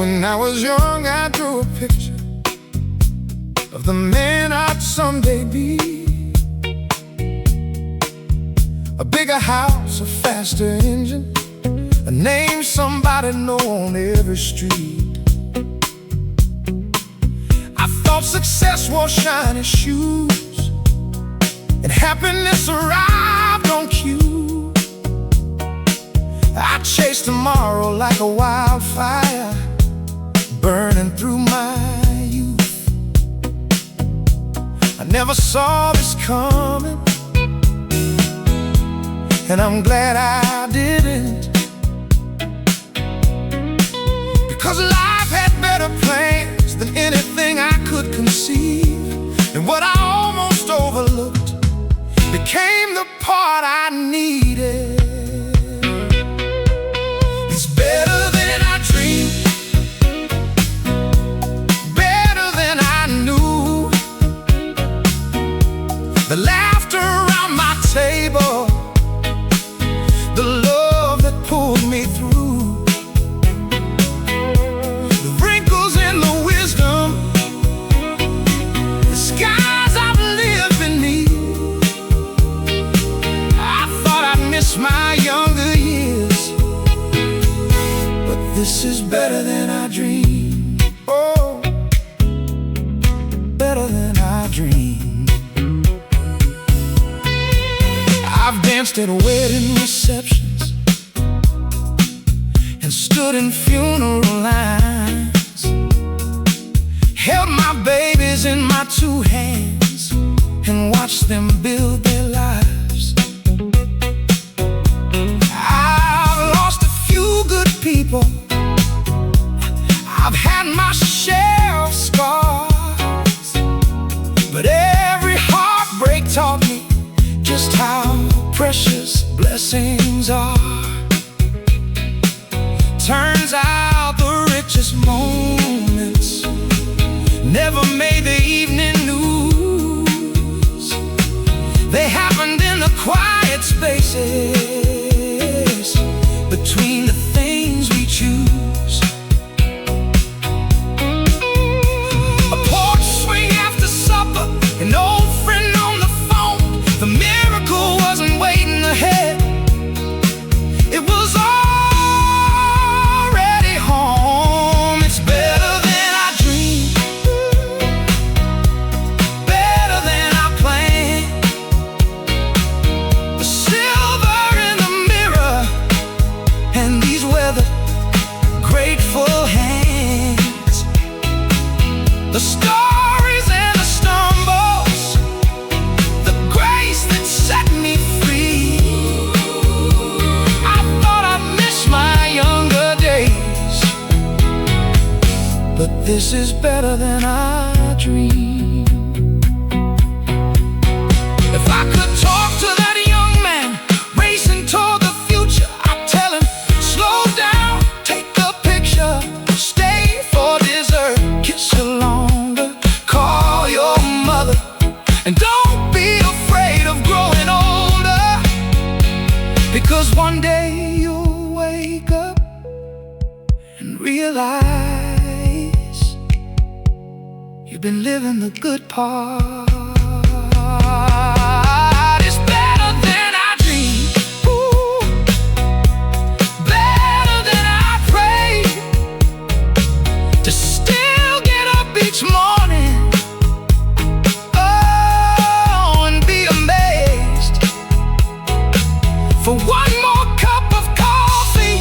When I was young, I drew a picture of the man I'd someday be. A bigger house, a faster engine, a name somebody know on every street. I thought success wore shiny shoes and happiness arrived on cue. I chased tomorrow like a wildfire, burning through my youth. I never saw this coming, and I'm glad I didn't, because life had better plans than anything I could conceive. And what I almost overlooked became the part I needed. It's better than I dreamed, better than I knew. The laughter around my table, the love that pulled me through, the wrinkles in the wisdom, the skies I've lived beneath. I thought I'd miss my younger years, but this is better than I dreamed. Oh, better than I dreamed. I've danced at wedding receptions and stood in funeral lines, held my babies in my two hands and watched them build their lives. I've lost a few good people, I've had my share of scars, but every heartbreak taught me just how precious blessings are. Turns out the richest moments never made the evening news. They happened in the quiet spaces between the things we choose. A porch swing after supper, an old friend on the phone. The miracle wasn't waiting ahead, it was already home. It's better than I dreamed, better than I planned. The silver in the mirror, and these were the grateful hands. The stories and the stumbles, the grace that set me free. I thought I'd miss my younger days, but this is better than I dreamed. If I could talk to that young man racing toward the future, I'd tell him, slow down, take the picture, stay for dessert, kiss her longer, call your mother, and don't be afraid of growing older, because one day you'll wake up and realize you've been living the good part. It's better than I dreamed, ooh, better than I prayed, to still get up each morning, oh, and be amazed for one more cup of coffee,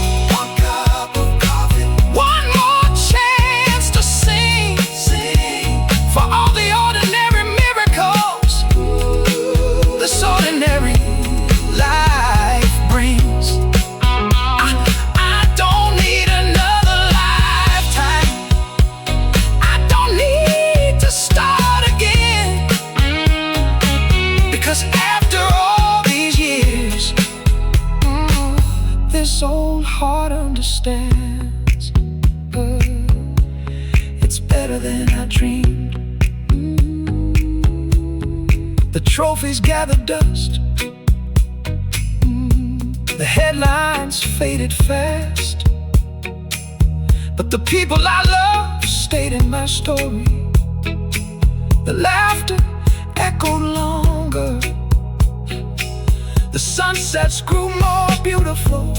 one more chance to sing for all the ordinary miracles this ordinary life brings. I don't need another lifetime, I don't need to start again, because after all these years, this old heart understands. It's better than I dreamed. The trophies gather dust, the headlines faded fast, but the people I love stayed in my story. The laughter echoed longer, the sunsets grew more beautiful,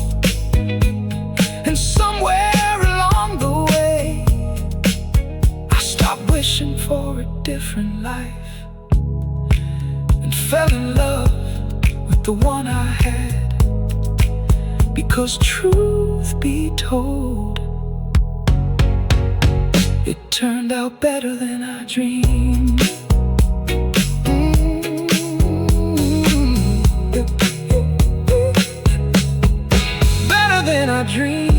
and somewhere along the way I stopped wishing for a different life and fell in love with the one I had. Because truth be told, it turned out better than I dreamed. Better than I dreamed.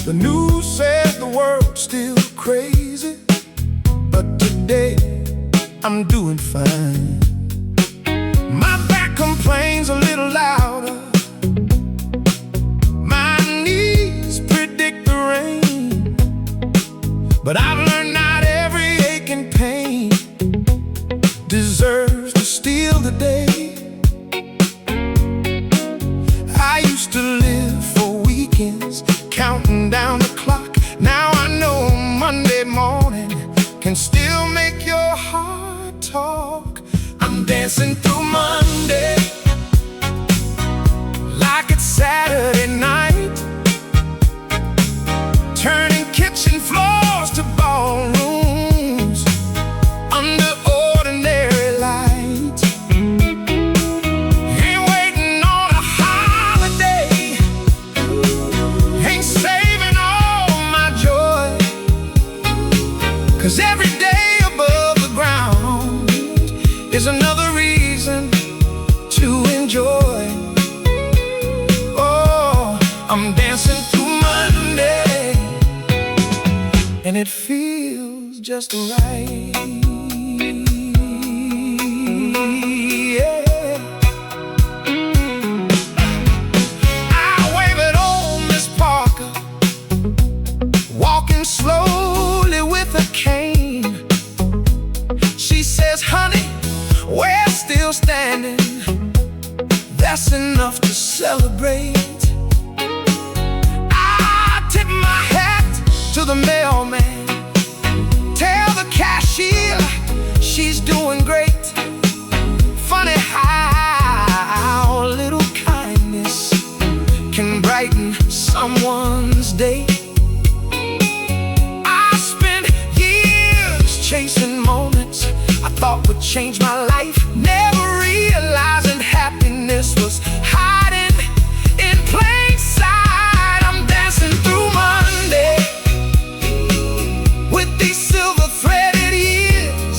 The news says the world's still crazy, but today I'm doing fine. My back complains a little louder, my knees predict the rain, but I've learned not every ache and pain deserves to steal the day. I used to live for weekends, counting down the clock. Now I know Monday morning can still make your heart talk. I'm dancing through Monday like it's Saturday night, turning kitchen floors to ballrooms under ordinary light. Ain't waiting on a holiday, ain't saving all my joy, 'cause every day above the ground is another reason to enjoy. Oh, I'm dancing through Monday, and it feels just right. Yeah. I wave at old Miss Parker, walking slowly with a cane. She says, honey, we're still standing, that's enough to celebrate. I tip my hat to the mailman, tell the cashier she's doing great. Funny how a little kindness can brighten someone's day. I spent years chasing moments I thought would change my life, never realizing happiness was hiding in plain sight. I'm dancing through Monday with these silver threaded years,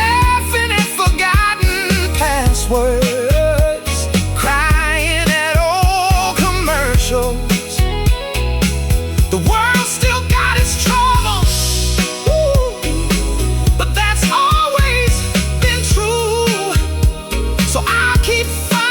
laughing at forgotten passwords, crying at old commercials. The world still got its troubles, but that's always been true. So I'll keep fighting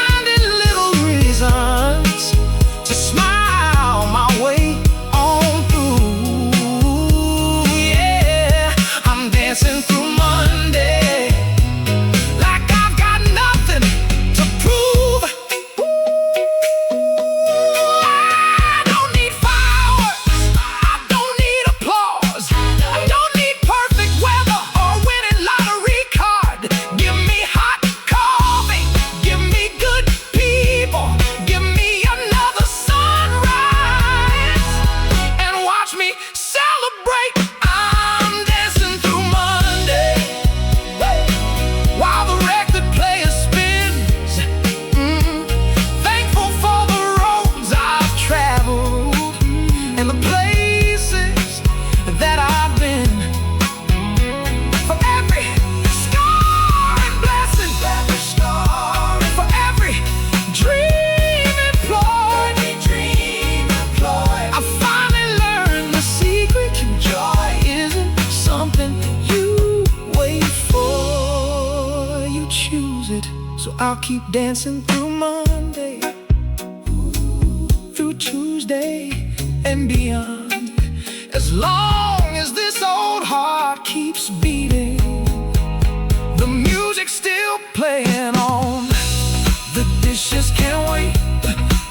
I'll keep dancing through Monday, through Tuesday and beyond. As long as this old heart keeps beating, the music's still playing on. The dishes can't wait,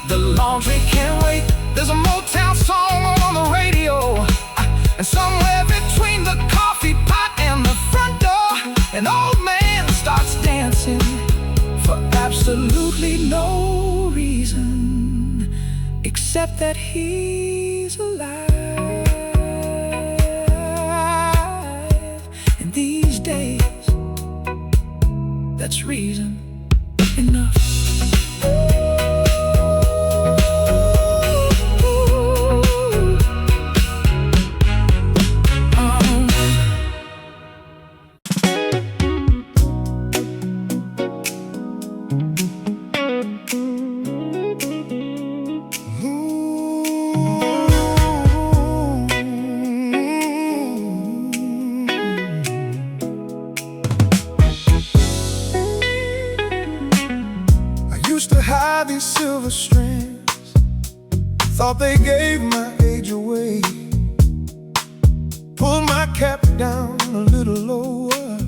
the laundry can't wait. There's a Motown song on the radio, and somewhere between the coffee pot and the front door, an old man starts dancing for absolutely no reason, except that he's alive. And these days, that's reason enough. Used to hide these silver strings, thought they gave my age away. Pulled my cap down a little lower,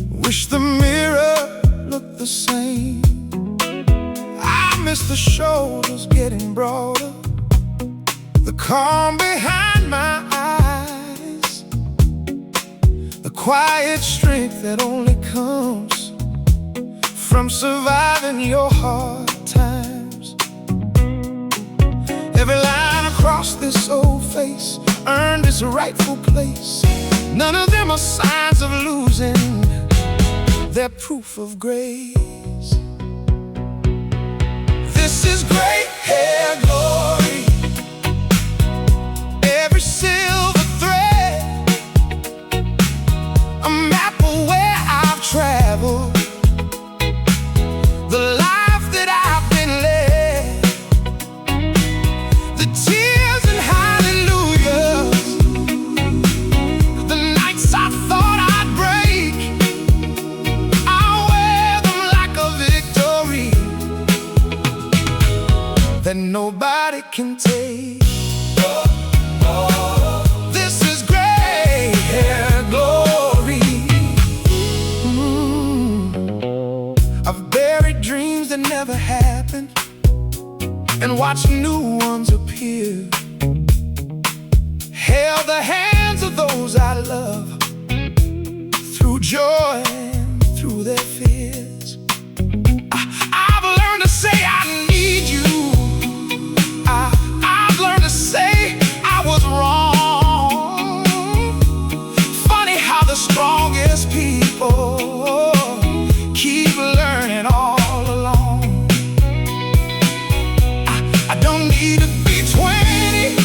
wish the mirror looked the same. I miss the shoulders getting broader, the calm behind my eyes, the quiet strength that only comes from surviving your hard times. Every line across this old face earned its rightful place. None of them are signs of losing, they're proof of grace. This is gray hair glory, every silver thread, a map of where I've traveled, the life that I've been led, the tears and hallelujahs, the nights I thought I'd break, I'll wear them like a victory that nobody can take. This is gray hair glory. I've buried dreams that never happened and watched new ones appear. Held the hands of those I love through joy and through their fears. I've learned to say I need you. I've learned to say I was wrong. Funny how the strongest people keep learning all along. I don't need to be 20.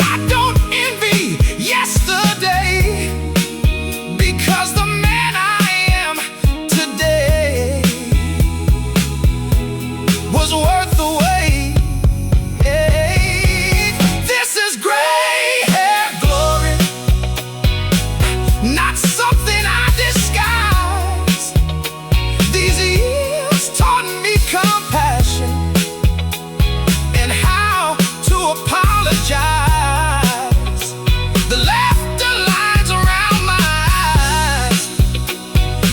I don't envy yesterday, because the man I am today was worth the wait. This is gray hair glory, not something I disguise. These years taught me compassion and how to apologize. The laughter lines around my eyes,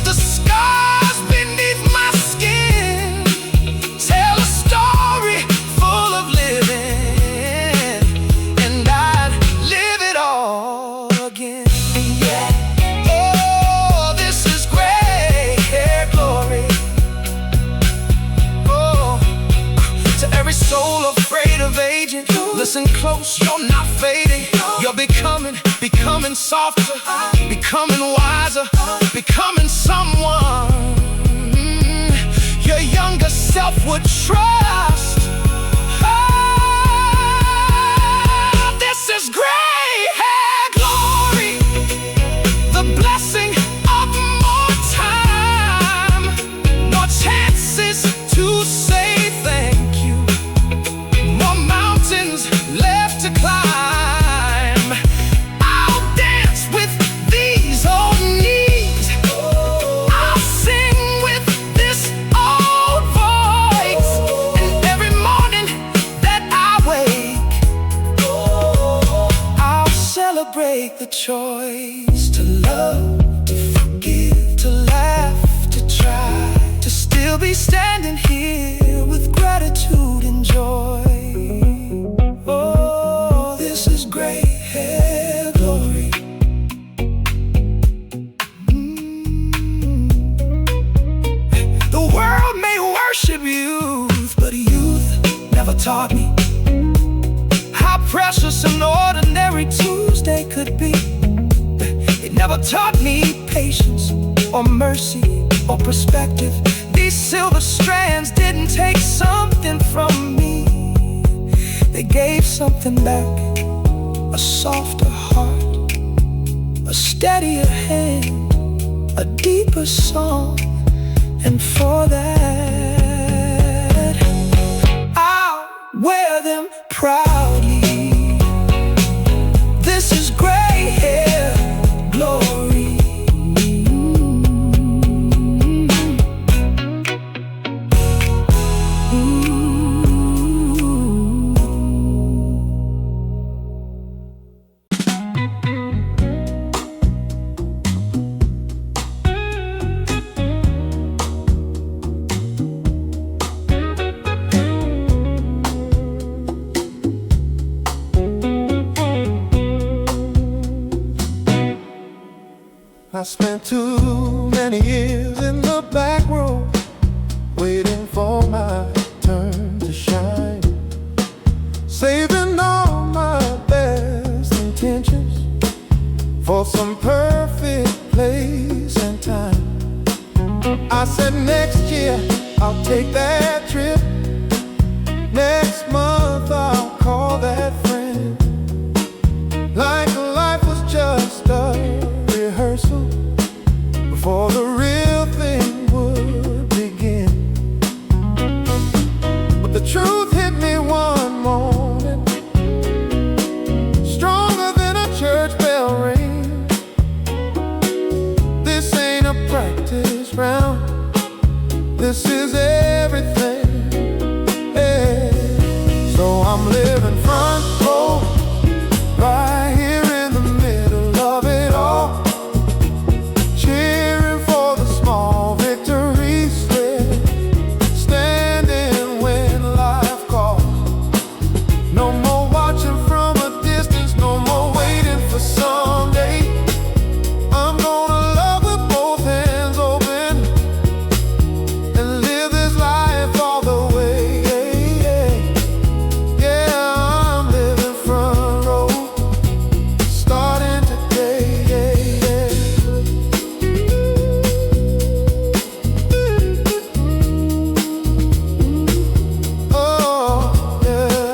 the scars beneath my skin, tell a story full of living, and I'd live it all again. Oh, this is gray hair glory. Oh, to every soul afraid of aging, listen close, you're not fading. You're becoming softer, becoming wiser, becoming someone your younger self would trust. Oh, this is gray hair glory, the blessing of more time, more chances to say thank you, more mountains left to climb. I'll dance with these old knees, I'll sing with break the choice to love, to forgive, to laugh, to try, to still be standing here with gratitude and joy. Oh, this is gray hair glory. The world may worship youth, but youth never taught me how precious an ordinary Tuesday could be. It never taught me patience or mercy or perspective. These silver strands didn't take something from me. They gave something back, a softer heart, a steadier hand, a deeper song. And for that, I'll wear them proudly. This is gray hair glory. I spent too many years in the back row, waiting for my turn to shine, saving all my best intentions for some perfect place and time. I said next year I'll take that trip, next month I'll call that friend, like life was just a rehearsal before the real thing would begin. But the truth hit me one morning, stronger than a church bell ring. This ain't a practice round, this is everything. Hey. So I'm living front row, right here in the middle of it all, cheering for the small victories, standing when life calls. No more watching from a distance, no more waiting for someday. I'm gonna love with both hands open and live this life all the way. Yeah, I'm living front row, starting today. Oh, yeah.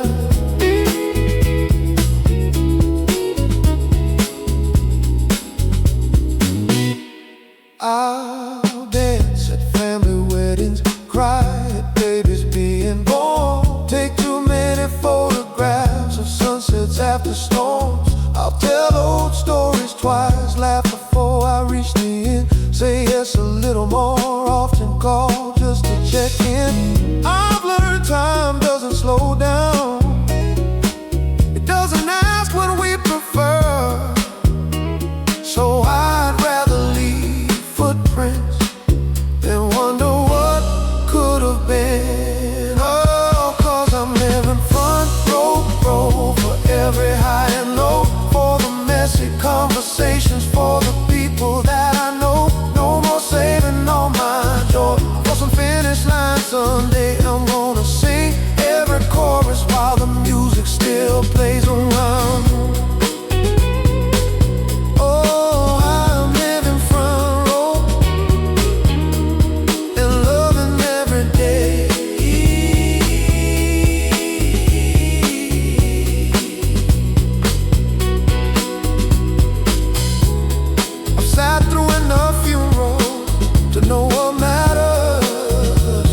I'll dance at family weddings, cry at babies being born, take too many photographs of sunsets after storms. I'll tell old stories twice, laugh before I reach the end, say yes a little more often, call just to check in. I've learned time doesn't slow down, it doesn't ask what we prefer. So I'd rather leave footprints than wonder what could have been. Oh, 'cause I'm living front row for every high and low, for the messy conversations, for the people that I know. No more saving all my joy for some finish line someday. I'm gonna sing every chorus while the music still plays around. Oh, I'm living front row and loving every day. I've sat through enough funerals to know what matters.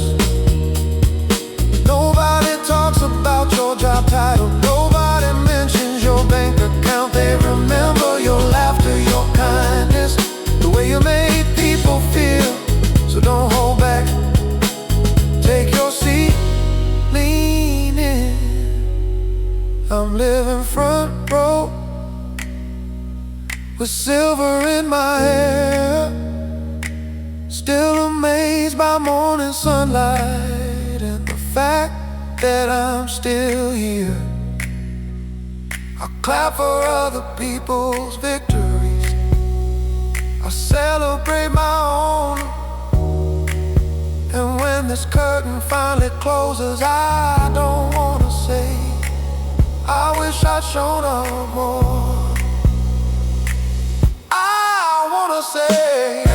Nobody talks about your job title, nobody mentions your bank account. They remember your laughter, your kindness, the way you made people feel. So don't hold back, take your seat, lean in. I'm living front row, with silver in my hair, still amazed by morning sunlight and the fact that I'm still here. I clap for other people's victories, I celebrate my own. And when this curtain finally closes, I don't wanna say I wish I'd shown up more. I wanna say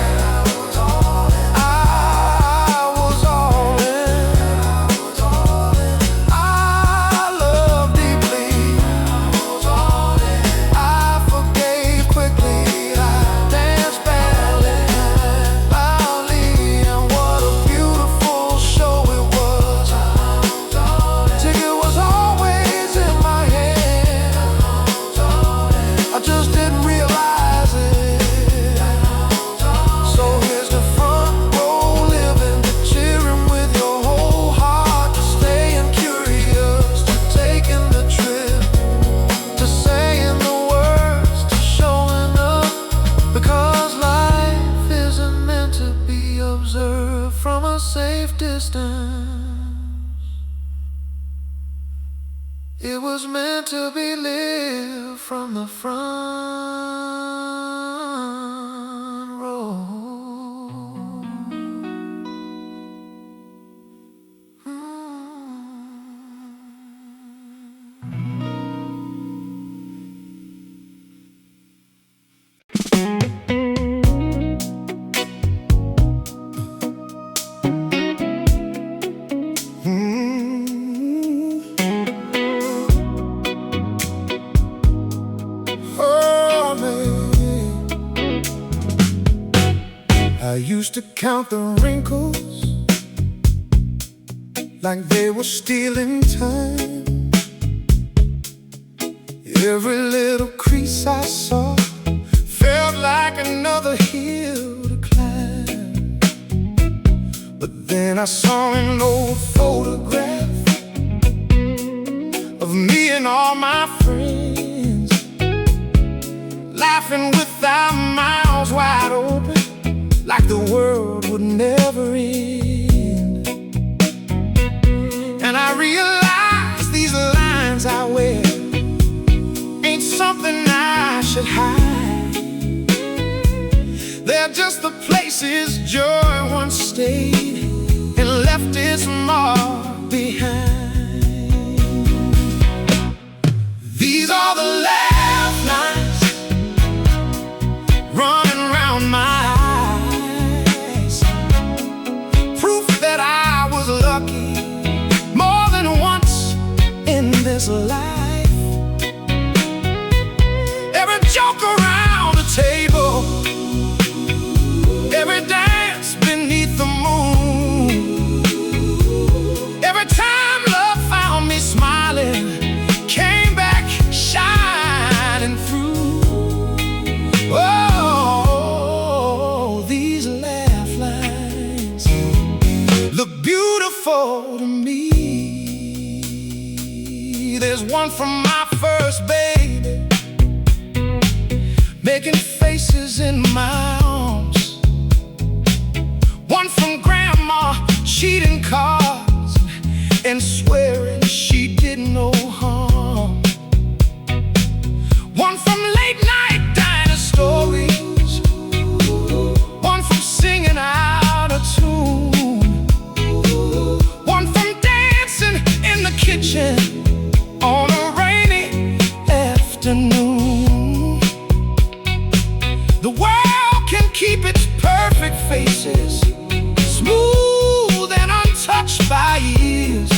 from a safe distance. It was meant to be lived from the front row. I used to count the wrinkles like they were stealing time. Every little crease I saw felt like another hill to climb. But then I saw an old photograph of me and all my friends, laughing with our mouths wide open, like the world would never end. And I realized these lines I wear ain't something I should hide. They're just the places joy once stayed and left its mark behind. These are the laugh lines running round my eyes, proof that I was lucky more than once in this life. Every joke around the table, every dance beneath the moon, every time love found me smiling, came back shining through. Oh, these laugh lines look beautiful to me. There's one from my first baby, making faces in my arms. One from grandma cheating cards and swearing she did no harm. One from late night diner stories, one from singing out of tune, one from dancing in the kitchen on a rainy afternoon. The world can keep its perfect faces smooth and untouched by years,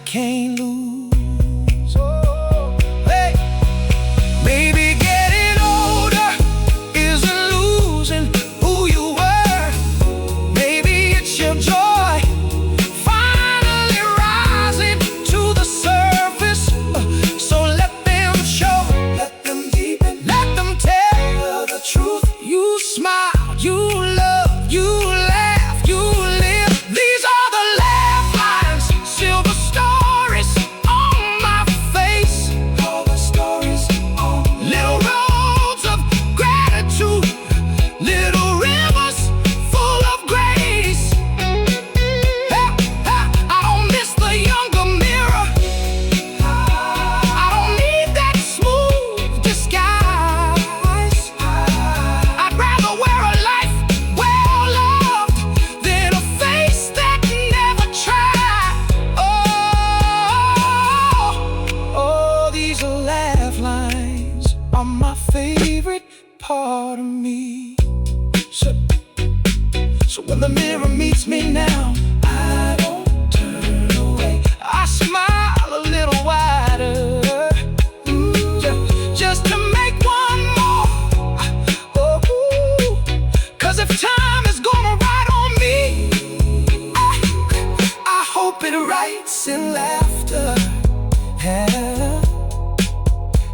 can't lose. Hey, maybe getting older isn't losing who you were. Maybe it's your joy finally rising to the surface. So let them show, let them deepen, let them tell the truth. You smile, you love, you laugh, you live. These are the laugh lines, silver stories on my face. All the stories on little roads of gratitude, little rivers full of grace. I don't miss the younger mirror. I don't need that smooth disguise. I'd rather wear a life well loved than a face that never tried. Oh, these laugh lines are my favorite part of me. So when the mirror meets me now, I don't turn away. I smile a little wider, just to make one more. Oh, 'cause if time is gonna write on me, I hope it writes in laughter. Yeah.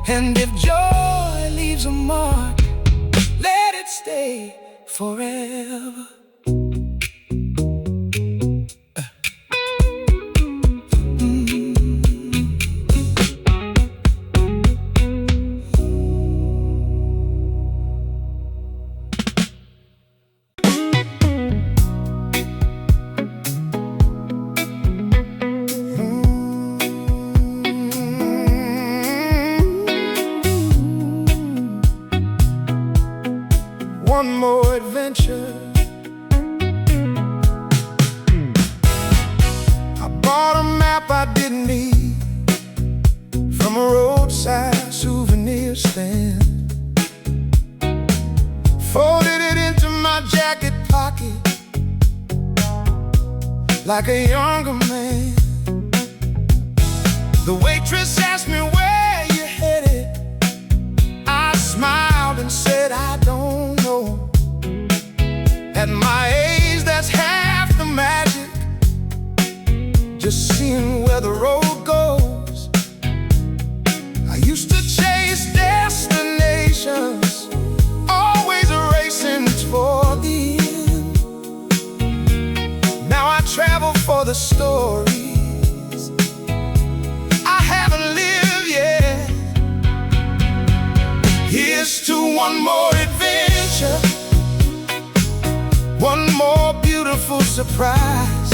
And if joy leaves a mark, let it stay forever. One more adventure. I bought a map I didn't need from a roadside souvenir stand. Folded it into my jacket pocket like a younger man. The waitress asked me where you headed. I smiled and said I don't know. At my age, that's half the magic, just seeing where the road goes. I used to chase destinations, always racing toward the end. Now I travel for the stories I haven't lived yet. Here's to one more adventure, one more beautiful surprise,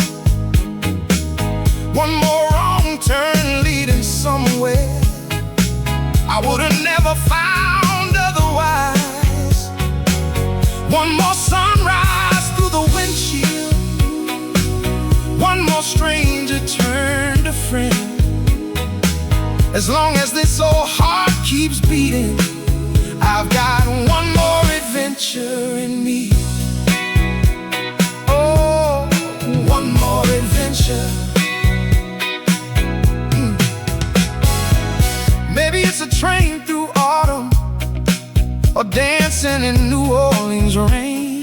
one more wrong turn leading somewhere I would have never found otherwise. One more sunrise through the windshield, one more stranger turned to friend. As long as this old heart keeps beating, I've got one more adventure in me. Oh, one more adventure. Maybe it's a train through autumn, or dancing in New Orleans rain.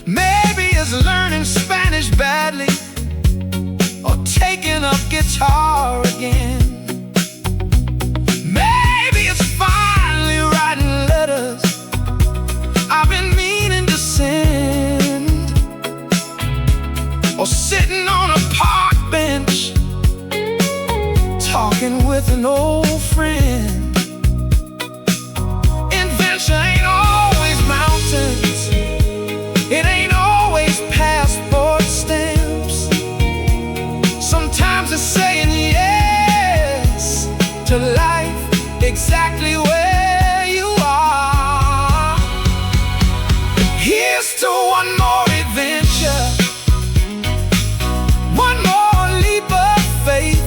Maybe it's learning Spanish badly, or taking up guitar again. Maybe it's finally writing letters I've been meaning to send, or sitting on a park bench talking with an old friend. Adventure ain't always mountains, it ain't always passport stamps. Sometimes it's saying yes to life exactly where you are. Here's to one more adventure, one more leap of faith,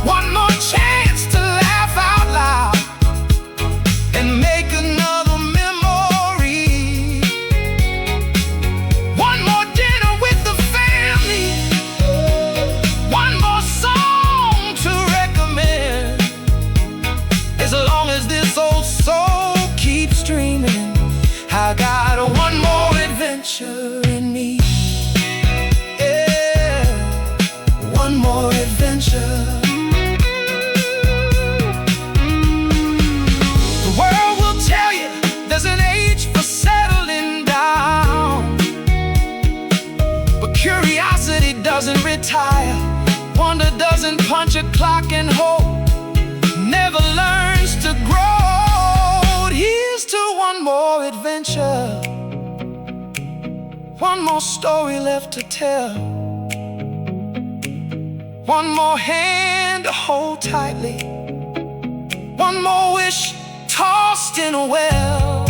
one more chance to laugh out loud and make another memory. One more dinner with the family, adventure in me. Yeah, one more adventure. The world will tell you there's an age for settling down, but curiosity doesn't retire. Wonder doesn't punch a clock, and hope never learns to grow. Here's to one more adventure, one more story left to tell, one more hand to hold tightly, one more wish tossed in a well,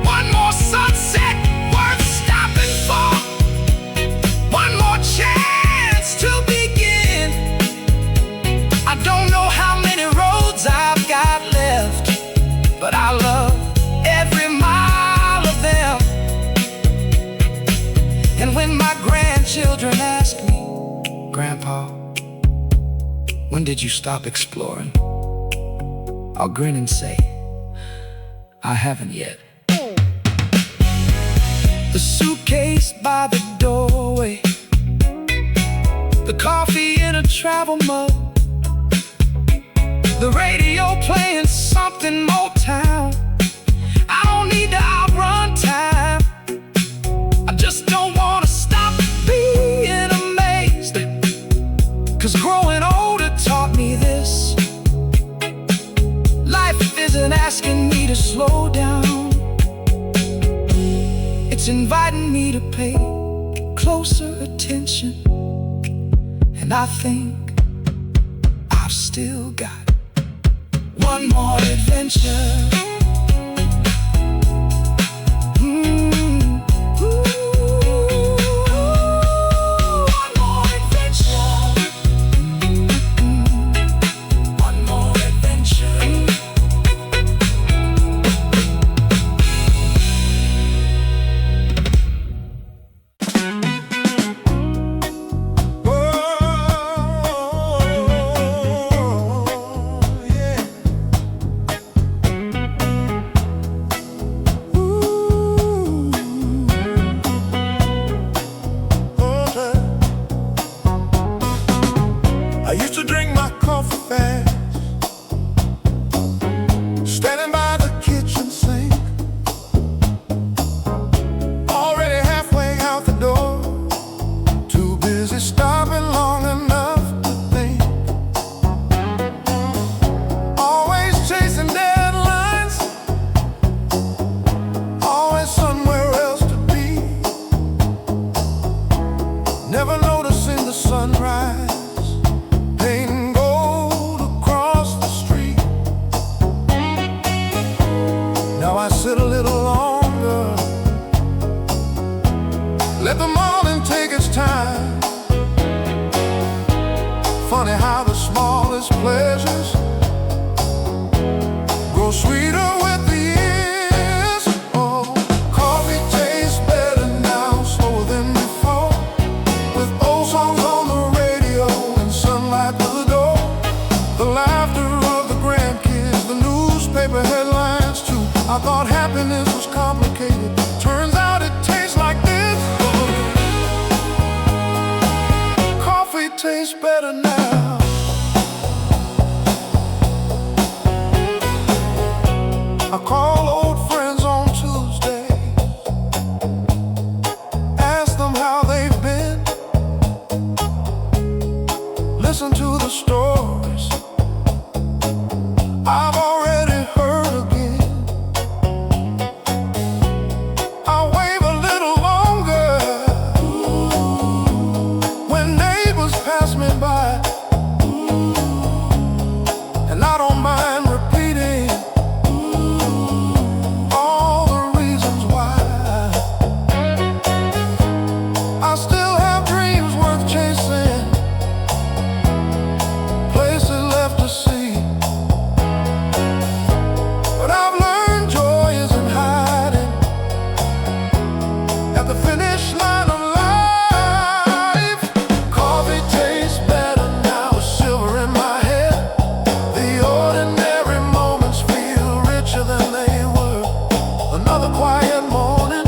one more sunset worth stopping for, one more chance to begin. I don't know how many roads I've got left, but I love every mile of them. And when my grandchildren ask me, Grandpa, when did you stop exploring? I'll grin and say, I haven't yet. The suitcase by the doorway, the coffee in a travel mug, the radio playing something Motown. I don't need to outrun time, I just don't want to stop being amazed. 'Cause growing older taught me this: life isn't asking me to slow down, it's inviting me to pay closer attention. And I think I've still got one more adventure. One more adventure. One more adventure. I used to drink my coffee fast, standing by the kitchen sink, already halfway out the door, too busy stopping long enough to think. Always chasing deadlines, always somewhere else to be, never noticing the sunrise painting gold across the street. Now I sit a little longer, let the morning take its time. Funny how the smallest pleasures grow sweeter with the years. Oh, coffee tastes better now, slower than before, with old songs on the radio and sunlight to the door, the laughter of the grandkids, the newspaper headlines too. I thought happiness was complicated, turns out it tastes like this. Coffee tastes better now. I call old friends on Tuesday, ask them how they've been, listen to the stories I've already heard again. I wave a little longer when neighbors pass me by, and I don't mind repeating all the reasons why. I still have dreams worth chasing, places left to see, but I've learned joy isn't hiding at the finish line of life. Coffee tastes better now, with silver in my head. The ordinary moments feel richer than they were. Another quiet morning,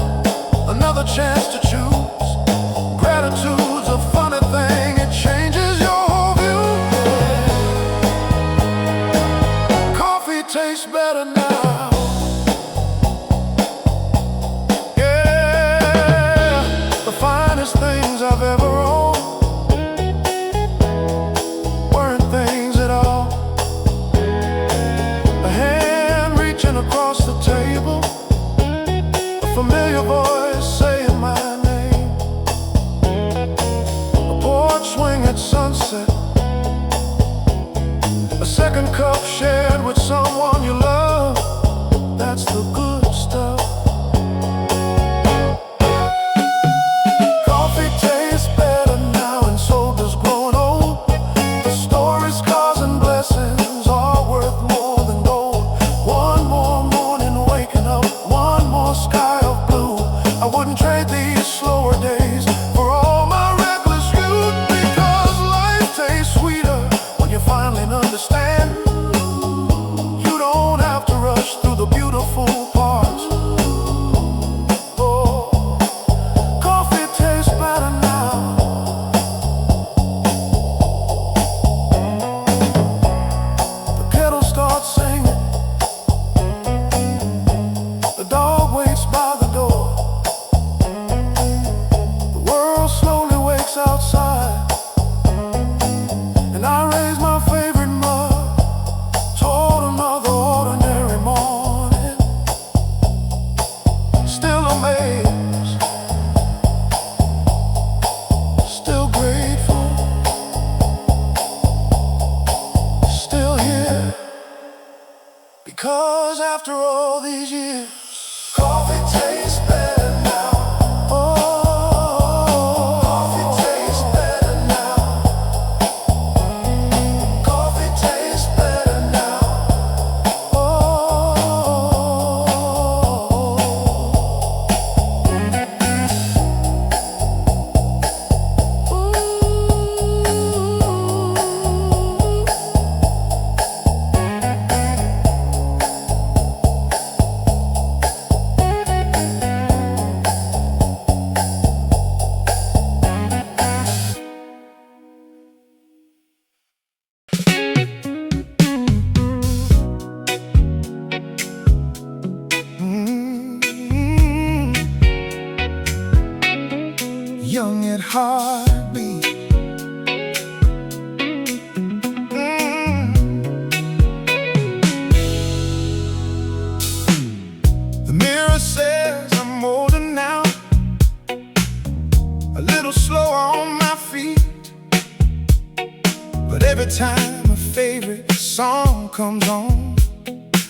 familiar voice saying my name. A porch swing at sunset, a second cup shared with someone you love. That's the good stuff. Coffee tastes better now and so does growing old. The stories, scars and blessings are worth more than gold. One more morning waking up, one more sky of blue. I wouldn't trade these slower days for all my reckless youth, because life tastes sweeter when you finally understand. You don't have to rush through the beautiful parts. Oh, coffee tastes better now. The kettle starts singing, the dog waits by the door. The world slowly wakes outside, and I raise my favorite mug toward another ordinary morning. Still amazed, still grateful, still here, because after all these years, coffee tastes better now. Oh, coffee tastes better now. Coffee tastes better now. Young at heartbeat. The mirror says I'm older now, a little slower on my feet, but every time a favorite song comes on,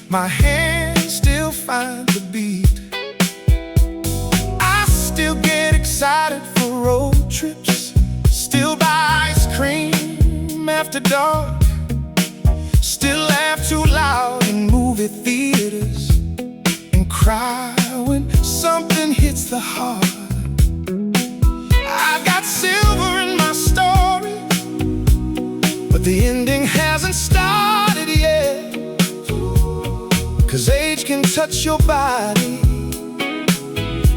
my hands still find the beat. I still get excited for road trips, still buy ice cream after dark, still laugh too loud in movie theaters, and cry when something hits the heart. I've got silver in my story, but the ending hasn't started yet, 'cause age can touch your body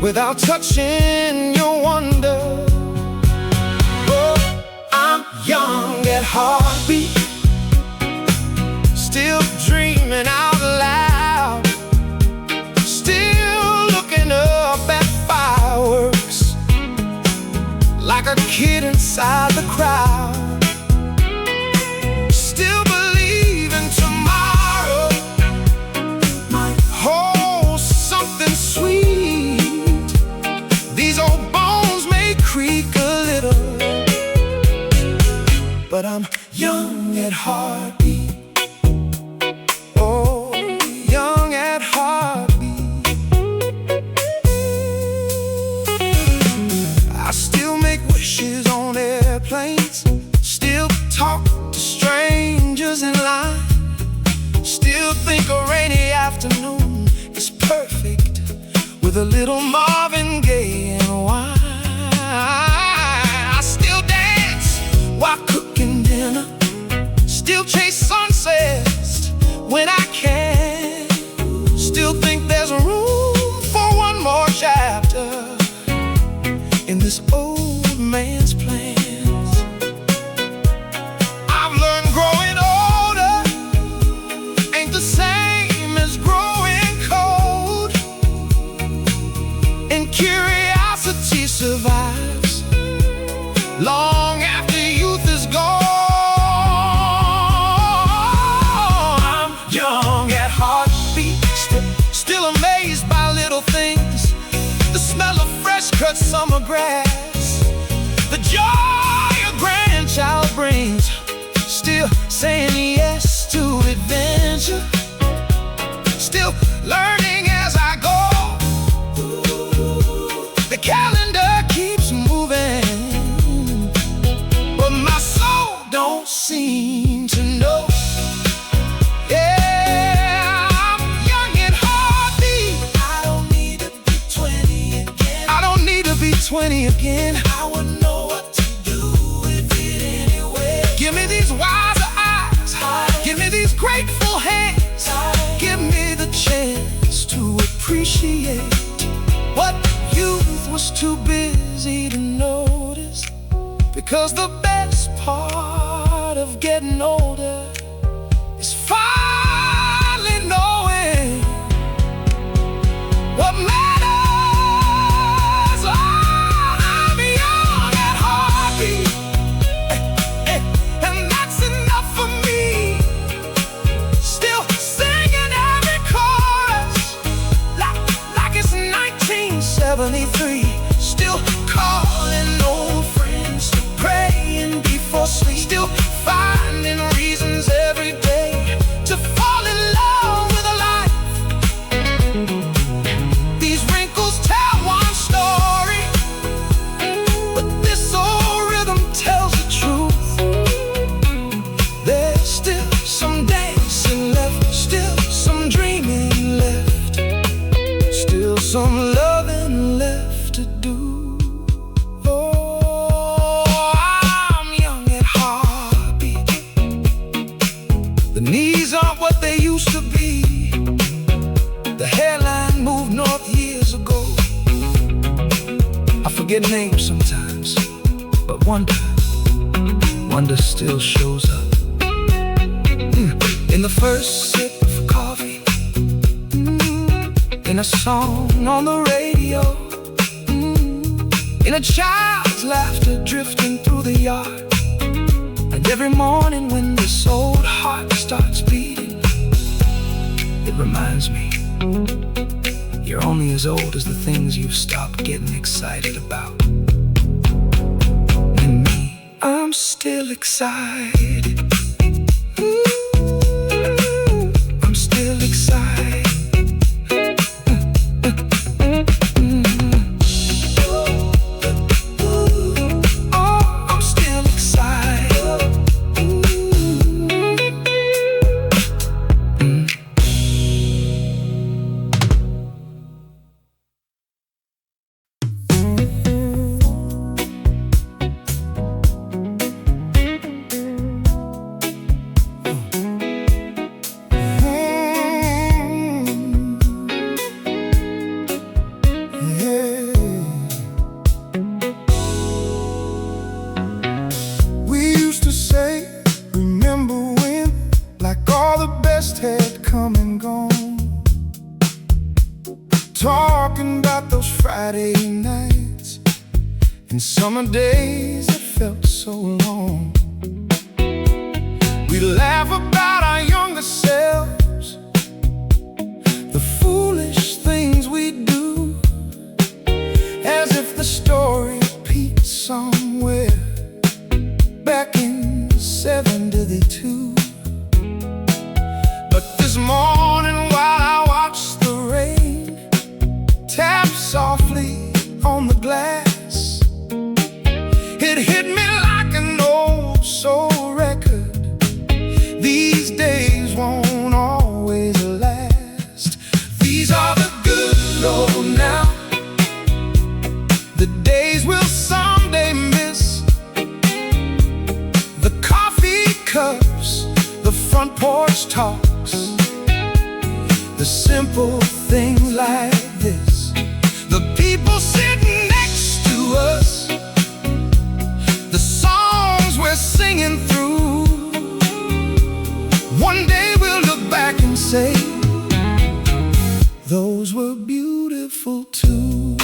without touching your wonder. Oh, I'm young at heartbeat, still dreaming out loud, still looking up at fireworks like a kid inside the crowd, still believing tomorrow might hold something sweet. These old bones may creak a little, but I'm young at heartbeat. Oh, young at heartbeat. I still make wishes on airplanes, still talk to strangers in line, still think a rainy afternoon is perfect with a little Marvin Gaye and wine. I still dance while cooking dinner, still chase sunsets when I can, still think there's room for one more chapter in this old man's plans. I've learned growing older ain't the same as growing cold, and curiosity survives long after youth is gone. I'm young at heartbeat, still amazed by little things, cut summer grass, the joy a grandchild brings, still saying yes to adventure, still learning as I go. The calendar keeps moving, but my soul don't seem to know. Yeah, I'm young at heartbeat. I don't need to be 20 again. I don't need to be 20 again. I would know what to do with it anyway. Give me these wiser eyes, give me these grateful hands, give me the chance to appreciate what youth was too busy to notice. Because the best part of getting older is finally knowing what matters. Oh, I'm young at heartbeat, and that's enough for me. Still singing every chorus like it's 1973. Still calling old friends to pray and before sleep. Still finding reasons every day to fall in love with a life. These wrinkles tell one story, but this old rhythm tells the truth. There's still some dancing left, still some dreaming left, still some loving left to do. Oh, I'm young at heartbeat. The knees aren't what they used to be. The hairline moved north years ago. I forget names sometimes, but wonder still shows up. In the first sip of coffee, in a song on the radio, in a child's laughter drifting through the yard. And every morning when this old heart starts beating, it reminds me, you're only as old as the things you've stopped getting excited about. And me, I'm still excited. I'm still excited. Talking about those Friday nights and summer days that felt so long. We laugh about our younger selves, the foolish things we do, as if the story repeats somewhere back in '72. But this morning while I watched the rain tap softly on the glass, it hit me like an old soul record. These days won't always last. These are the good old now, the days we'll someday miss. The coffee cups, the front porch talks, the simple things like this, the people sitting next to us, the songs we're singing through. One day we'll look back and say, those were beautiful too.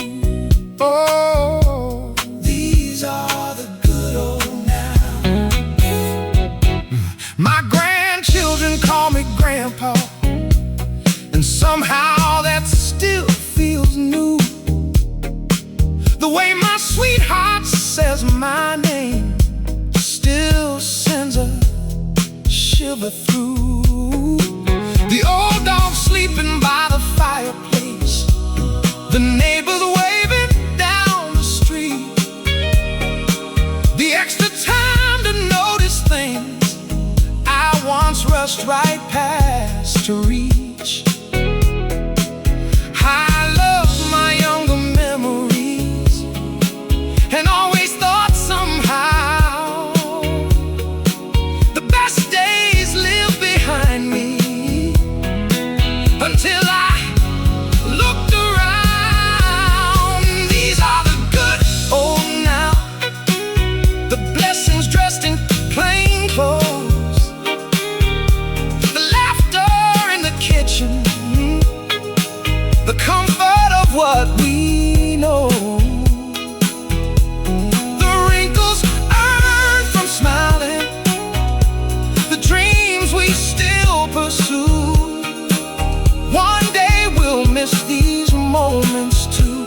Oh, these are the good old now. My grandchildren call me Grandpa, and somehow that still feels new. The The way my sweetheart says my name still sends a shiver through. The old dog sleeping by the fireplace, the neighbors waving down the street, the extra time to notice things I once rushed right past to reach. I love my younger memories and always thought somehow the best days live behind me, until I looked around. These are the good old now, the blessings dressed in plain clothes, the laughter in the kitchen, the comfort of what we know, the wrinkles earned from smiling, the dreams we still pursue. One day we'll miss these moments too.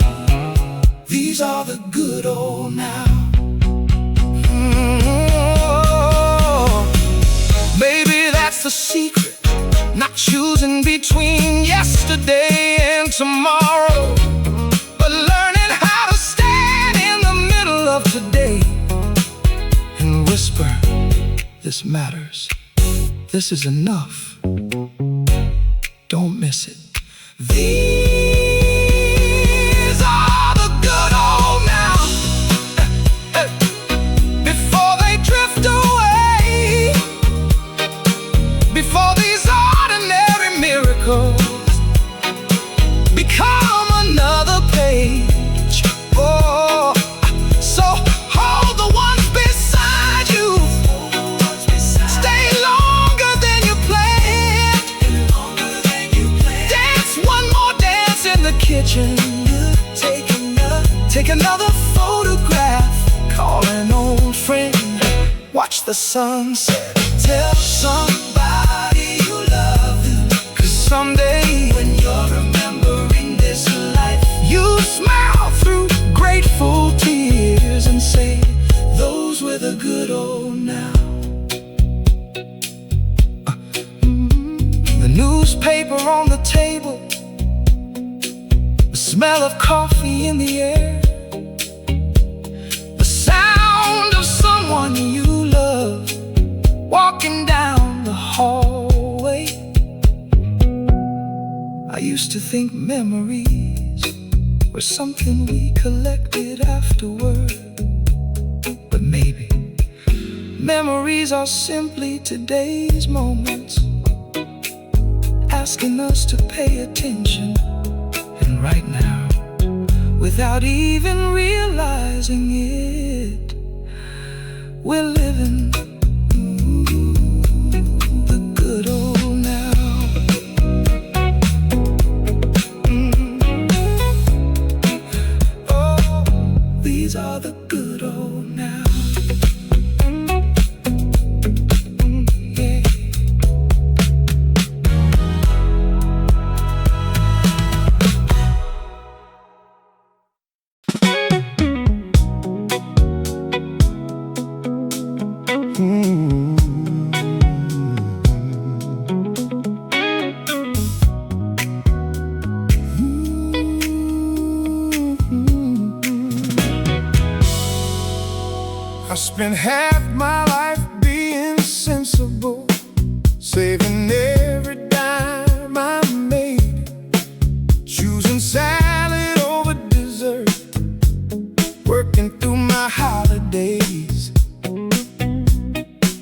These are the good old now. Maybe that's the secret, not choosing between yesterday and tomorrow, but learning how to stand in the middle of today and whisper, this matters, this is enough, don't miss it. These are the good old now, before they drift away, before these ordinary miracles become another page. Oh, so hold the ones beside you, stay longer than you planned, dance one more dance in the kitchen, take another photograph, call an old friend, watch the sunset, tell somebody you love them, 'cause someday when you're remembering this life, you smile through grateful tears and say, those were the good old now. The newspaper on the table, the smell of coffee in the air, the sound of someone you love walking down the hallway. I used to think memories were something we collected afterward, but maybe memories are simply today's moments, asking us to pay attention. And right now, without even realizing it, we're living the good old now. Oh, these are the good old now. Yeah. I spent half my life being sensible, saving every dime I made, choosing salad over dessert, working through my holidays,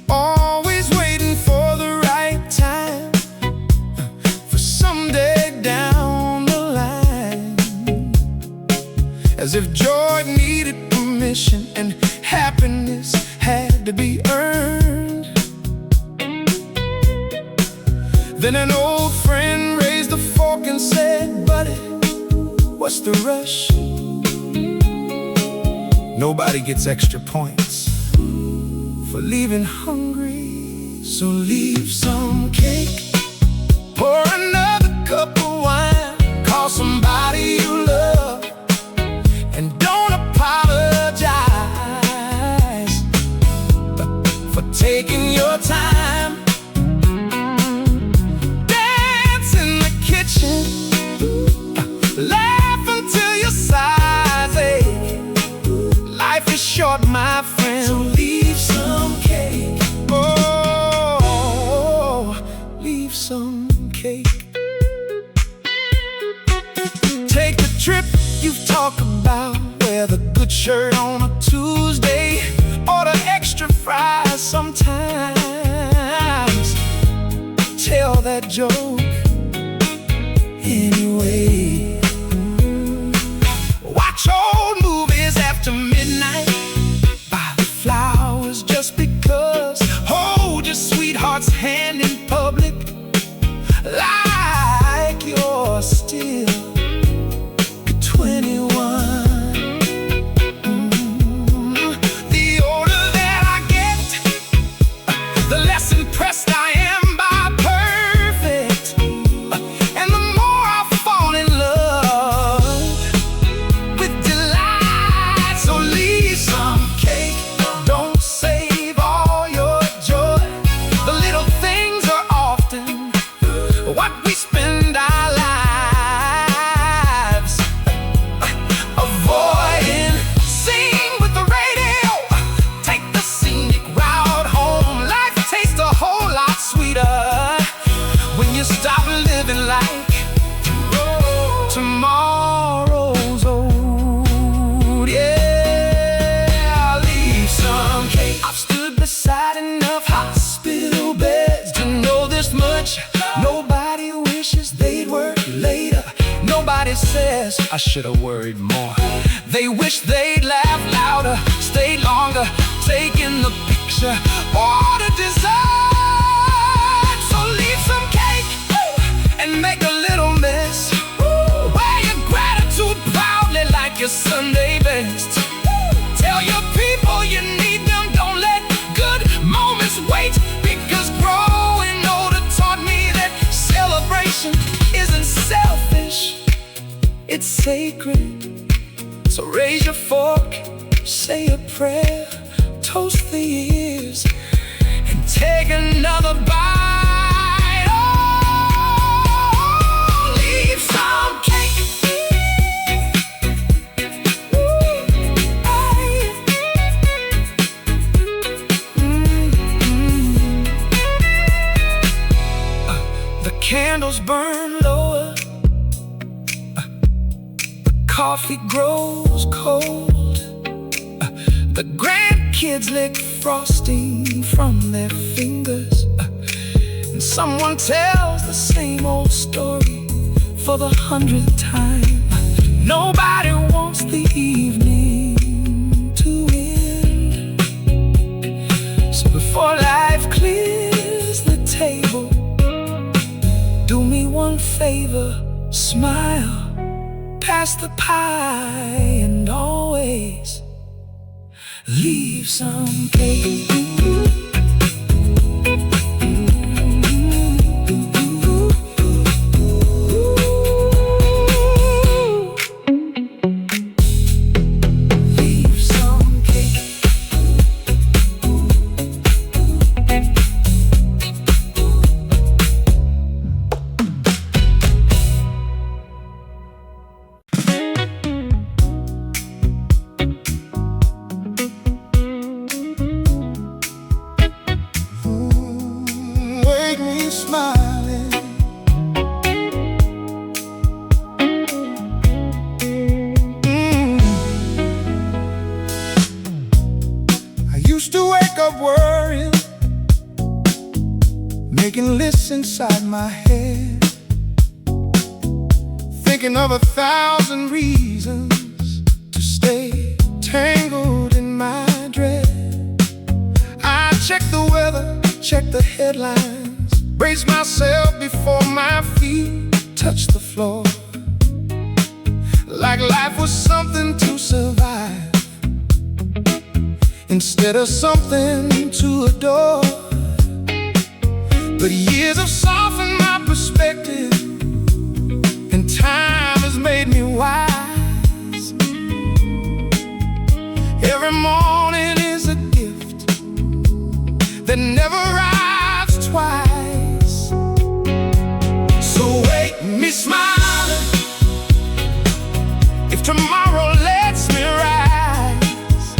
always waiting for the right time, for someday down the line, as if joy needed permission and happiness had to be earned. Then an old friend raised a fork and said, buddy, what's the rush? Nobody gets extra points for leaving hungry. So leave some cake, pour another cup of wine, call somebody you love, and don't apologize You've talked about wear the good shirt on a Tuesday, order extra fries sometimes, tell that joke anyway. Watch old movies after midnight, buy the flowers just because, hold your sweetheart's hand in public like you're still 21. The older that I get, the less impressed I am by perfect, and the more I fall in love with delight. So leave some cake, don't save all your joy. The little things are often what we spend our lives avoiding. Sing with the radio, take the scenic route home. Life tastes a whole lot sweeter when you stop living like tomorrow's old. Yeah, leave some cake. I've stood beside enough hospital beds to know this much: nobody wishes they'd work later. Nobody says I should have worried more. They wish they'd laugh louder, stay longer, taking the picture, order dessert. So leave some cake and make a little mess. Wear your gratitude proudly like your Sunday best. Tell your people you need them, don't let good moments wait, because growing older taught me that celebration isn't selfish, it's sacred. So raise your fork, say a prayer, toast the years, and take another bite. Oh, leave some cake. Ooh, ay. The candles burn lower, the coffee grows cold, the grandkids lick frosting from their fingers, and someone tells the same old story for the 100th time. Nobody wants the evening to end, so before life clears the table, do me one favor, smile, pass the pie, and always leave some cake. Leave some cake. Wake me smiling. I used to wake up worrying, making lists inside my head, thinking of 1,000 reasons to stay tangled in my dread. I check the weather, check the headlines, brace myself before my feet touch the floor, like life was something to survive instead of something to adore. But years have softened my perspective, and time has made me wise. Every morning is a gift that never arrives twice. So wake me smiling if tomorrow lets me rise.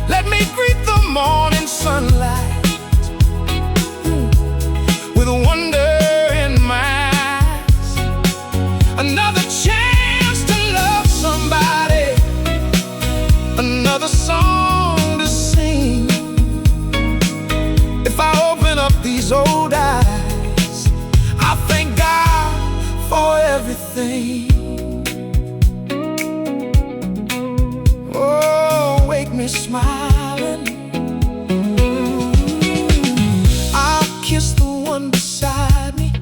Let me greet the morning sunlight with wonder in my eyes. Another chance to love. me smiling. I'll kiss the one beside me,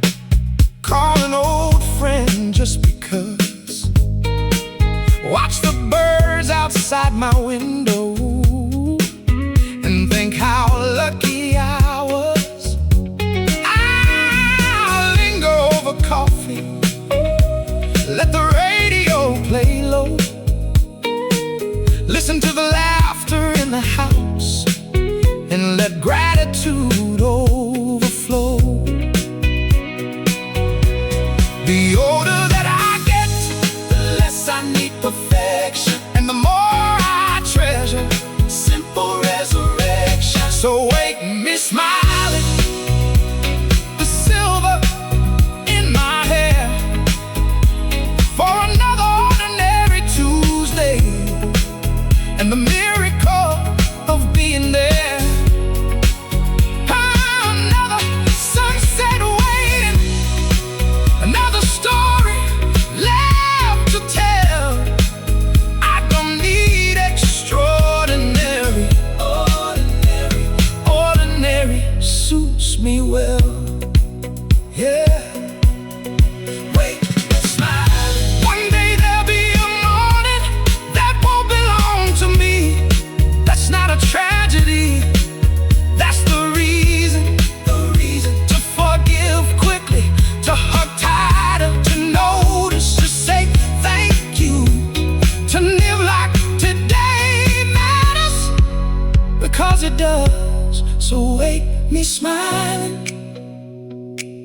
call an old friend just because. Watch the birds outside my window and think how lucky I was. I'll linger over coffee, let the radio play low, listen to the laughter in the house, and let gratitude overflow. The older that I get, the less I need perfection, and the more I treasure simple resurrection. So wake me smiling, the silver in my hair, for another ordinary Tuesday, and the miracle of being there. Another sunset waiting, another story left to tell. I don't need extraordinary, ordinary suits me well. Yeah. Wait, smile. One day there'll be a morning that won't belong to me. That's not a tragedy, that's the reason to forgive quickly, to hug tighter, to notice, to say thank you, to live like today matters, because it does. So wake me smiling,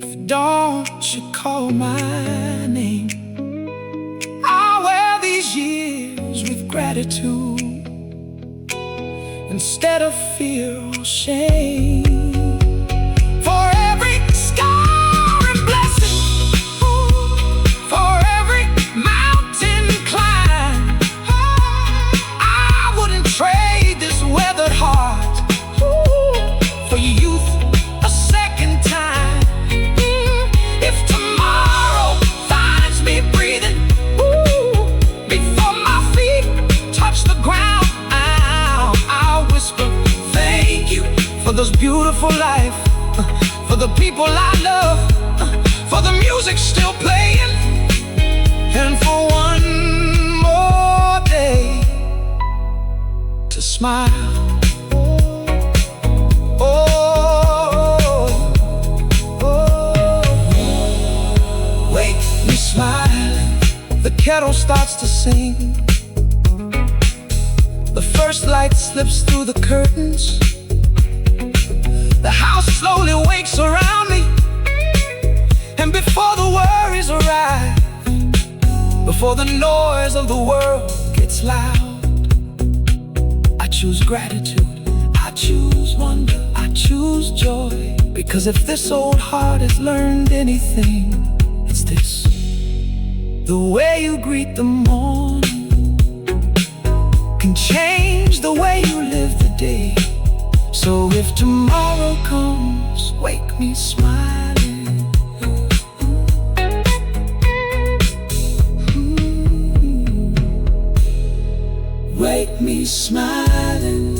if dawn should call my name. I'll wear these years with gratitude instead of fear or shame. For every scar and blessing, for every mountain climb, I wouldn't trade this weathered heart for youth a second time. If tomorrow finds me breathing before my feet touch the ground, I'll whisper thank you for this beautiful life, for the people I love, for the music still playing, and for one more day to smile. Wake me smiling, the kettle starts to sing, the first light slips through the curtains, the house slowly wakes around me, and before the worries arrive, before the noise of the world gets loud, I choose gratitude, I choose wonder, I choose joy. Because if this old heart has learned anything, it's this: the way you greet the morning can change the way you live the day. So if tomorrow comes, wake me smiling. Wake me smiling.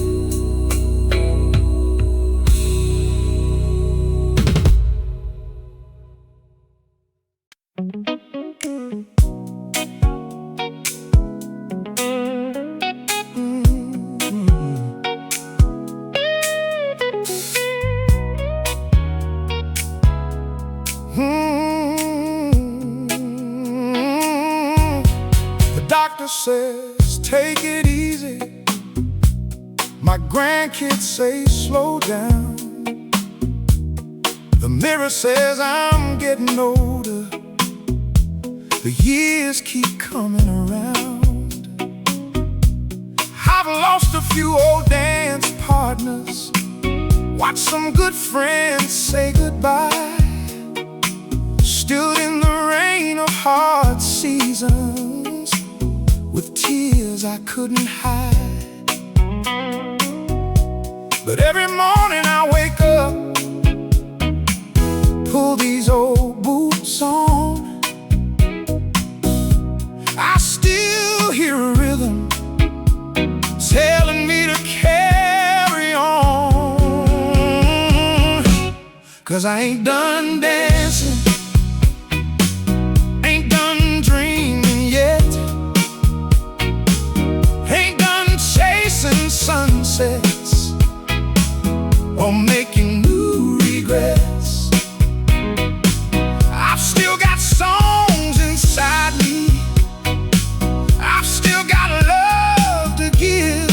The doctor says take it easy, my grandkids say slow down. The mirror says I'm getting older, the years keep coming around. I've lost a few old dance partners, watched some good friends say goodbye, stood in the rain of hard seasons with tears I couldn't hide. But every morning I wake up, pull these old boots on, I still hear a rhythm telling me to 'cause I ain't done dancing, ain't done dreaming yet, ain't done chasing sunsets or making new regrets. I've still got songs inside me, I've still got love to give.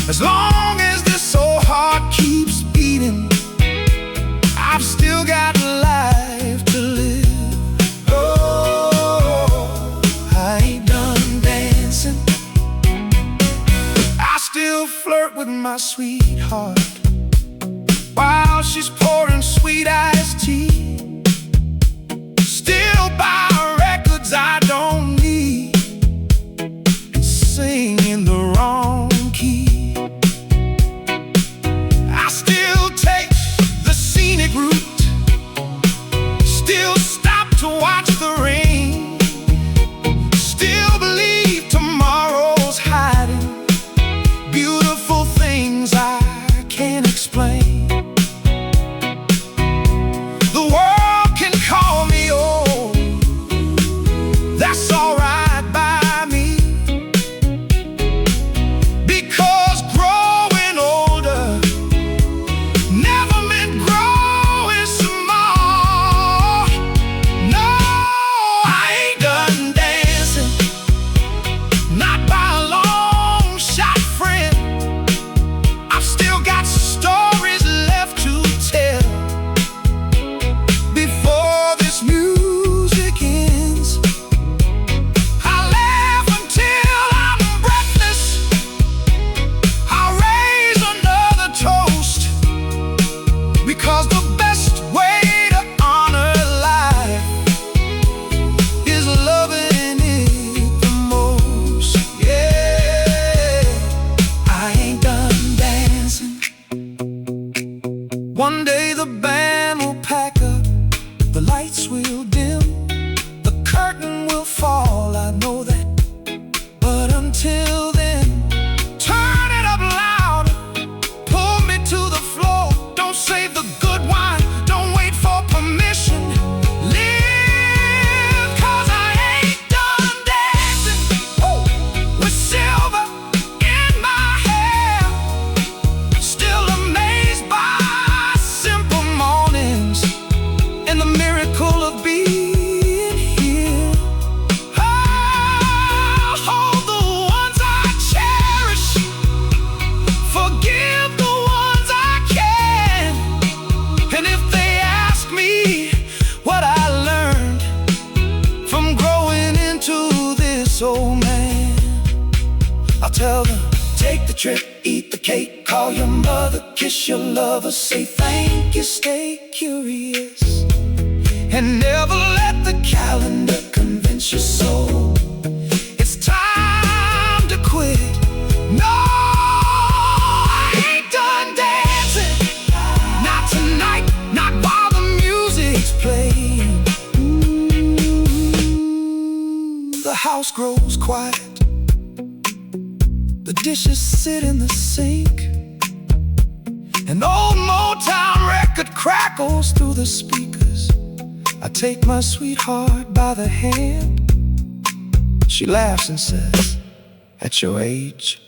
As long as this old heart keeps beating, I've still got life to live. Oh, I ain't done dancing. I still flirt with my sweetheart while she's pouring sweet iced tea. Still buy records I don't need and sing in the wrong key. I still take the scenic route, still stop to watch the rain, still believe tomorrow's hiding beautiful things I can't explain. The world can call me old, that's alright by me, because growing older never meant growing small. No, I ain't done dancing, not by a long shot, friend. I've still got stories left to tell before this music ends. I laugh until I'm breathless, I'll raise another toast, because the best way to honor life is loving it the most. Yeah, I ain't done dancing. One day the band will pack up, the lights will dim, the curtain will fall, I know that. But until then, turn it up louder, pull me to the floor. Don't save the good wine, don't wait for permission. Live, 'cause I ain't done dancing. Woo! With silver in my hair, still amazed by simple mornings and the miracle of being here. I'll hold the ones I cherish, forgive the ones I can. And if they ask me what I learned from growing into this old man, I'll tell them, take the trip, eat the cake, call your mother, kiss your lover, say thank you, stay curious, and never let the calendar convince your soul it's time to quit. No, I ain't done dancing, not tonight, not while the music's playing. The house grows quiet, the dishes sit in the sink, an old Motown record crackles through the speakers. I take my sweetheart by the hand, she laughs and says, at your age?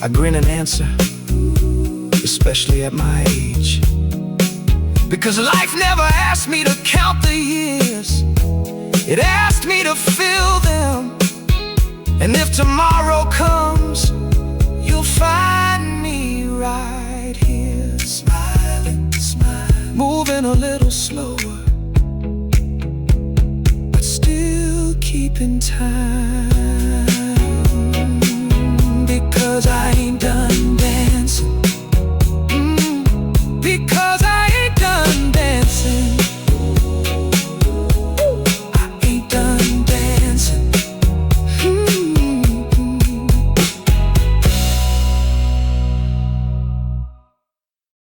I grin and answer, especially at my age, because life never asked me to count the years, it asked me to fill them. And if tomorrow comes, you'll find me right here, smiling, smiling, moving a little slower, but still keeping time.